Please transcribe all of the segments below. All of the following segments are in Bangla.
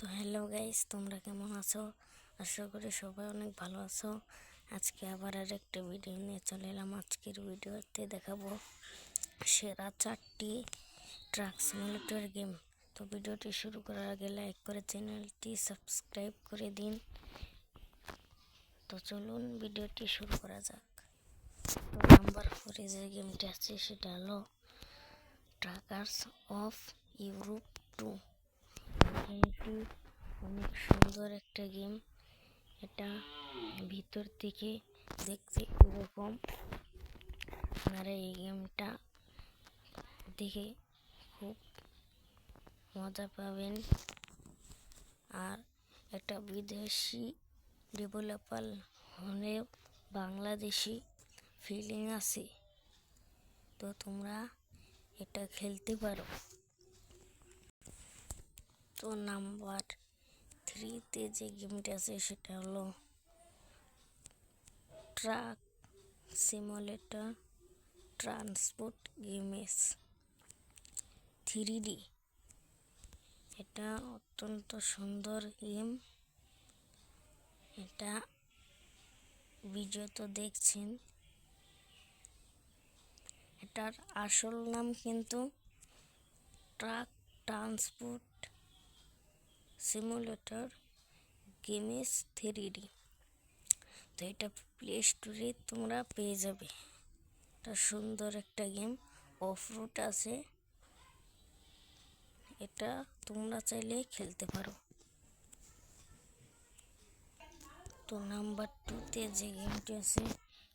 তো হ্যালো গাইস, তোমরা কেমন আছো? আশা করি সবাই অনেক ভালো আছো। আজকে আবার একটা ভিডিও নিয়ে চলে এলাম। আজকের ভিডিওতে দেখাবো সেরা 4টি ট্রাক সিমুলেটর গেম। তো ভিডিওটি শুরু করার আগে লাইক করে চ্যানেলটি সাবস্ক্রাইব করে দিন। তো চলুন ভিডিওটি শুরু করা যাক। তো নাম্বার 4 যে গেমটি আছে সেটা হলো ট্রাকার্স অফ ইউরোপ 2। গেমটি অনেক সুন্দর একটা গেম। এটা ভিতর থেকে দেখতে এরকম। আপনারা এই গেমটা দেখে খুব মজা পাবেন। আর এটা বিদেশি ডেভেলপার হলেও বাংলাদেশি ফিলিং আছে। তো তোমরা এটা খেলতে পারো। তো নাম্বার 3-তে যে গেমটা আছে সেটা হলো truck simulator transport games 3D। এটা অত্যন্ত সুন্দর গেম। এটা ভিডিও তো দেখছেন। এটার আসল নাম কিন্তু truck transport simulator games 3D। তো এটা প্লে স্টোরে তোমরা পেয়ে যাবে। এটা সুন্দর একটা গেম, অফ রোড আছে। এটা তোমরা চাইলে খেলতে পারো। তো নাম্বার 2-তে যে গেমটি আছে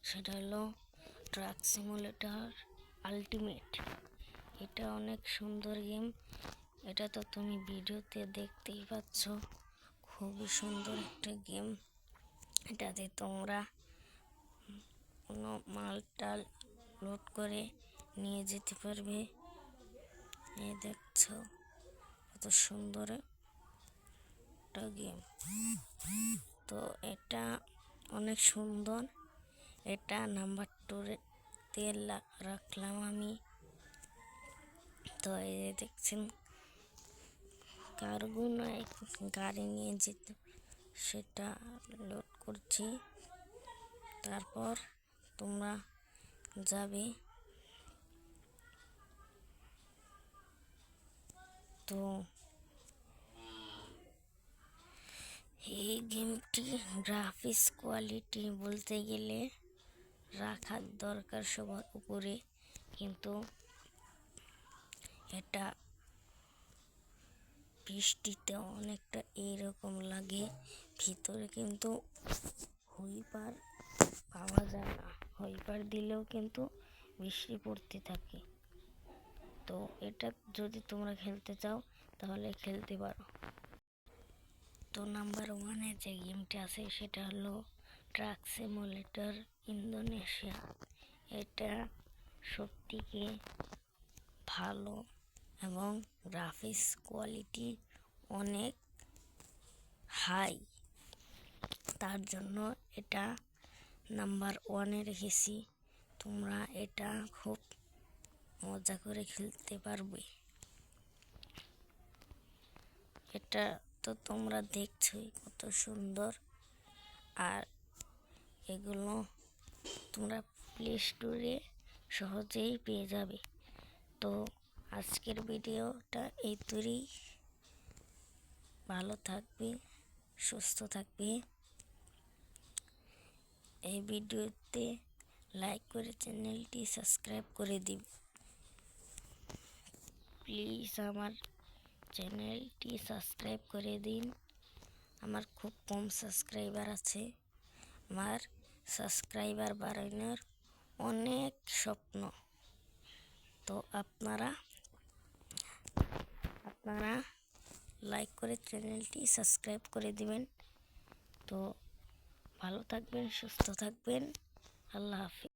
সেটা হলো ট্রাক সিমুলেটর আলটিমেট। এটা অনেক সুন্দর গেম। এটা তো তুমি ভিডিওতে দেখতেই পাচ্ছ। খুবই সুন্দর একটা গেম। এটাতে তোমরা কোনো মালটাল লোড করে নিয়ে যেতে পারবে। এই দেখছো কত সুন্দর একটা গেম। তো এটা অনেক সুন্দর। এটা নাম্বার 2-তে রাখলাম আমি। তো এই দেখছেন কার্গো গাড়ি নিয়ে যেতে সেটা লোড করছি। তারপর তোমরা যাবে। তো এই গেমটি গ্রাফিক্স কোয়ালিটি বলতে গেলে রাখার দরকার সবার উপরে, কিন্তু এটা বৃষ্টিতে অনেকটা এইরকম লাগে। ভিতরে কিন্তু হুইপার পাওয়া যায় না। হুইপার দিলেও কিন্তু বৃষ্টি পড়তে থাকে। তো এটা যদি তোমরা খেলতে চাও তাহলে খেলতে পারো। তো নাম্বার 1-এ যে গেমটি আছে সেটা হলো ট্রাক সিমুলেটর ইন্দোনেশিয়া। এটা সত্যিকে ভালো এবং গ্রাফিক্স কোয়ালিটি অনেক হাই। তার জন্য এটা নাম্বার 1-এ রেখেছি। তোমরা এটা খুব মজা করে খেলতে পারবে। এটা তো তোমরা দেখছোই কত সুন্দর। আর এগুলো তোমরা প্লে স্টোরে সহজেই পেয়ে যাবে। তো আজকের ভিডিওটা এই তোরই। ভালো থাকবে, সুস্থ থাকবে। এই ভিডিওতে লাইক করে চ্যানেলটি সাবস্ক্রাইব করে দিন। প্লিজ আমার চ্যানেলটি সাবস্ক্রাইব করে দিন। আমার খুব কম সাবস্ক্রাইবার আছে। আমার সাবস্ক্রাইবার বাড়ানোর অনেক স্বপ্ন। তো আপনারা লাইক করে চ্যানেলটি সাবস্ক্রাইব করে দিবেন। তো ভালো থাকবেন, সুস্থ থাকবেন। আল্লাহ হাফিজ।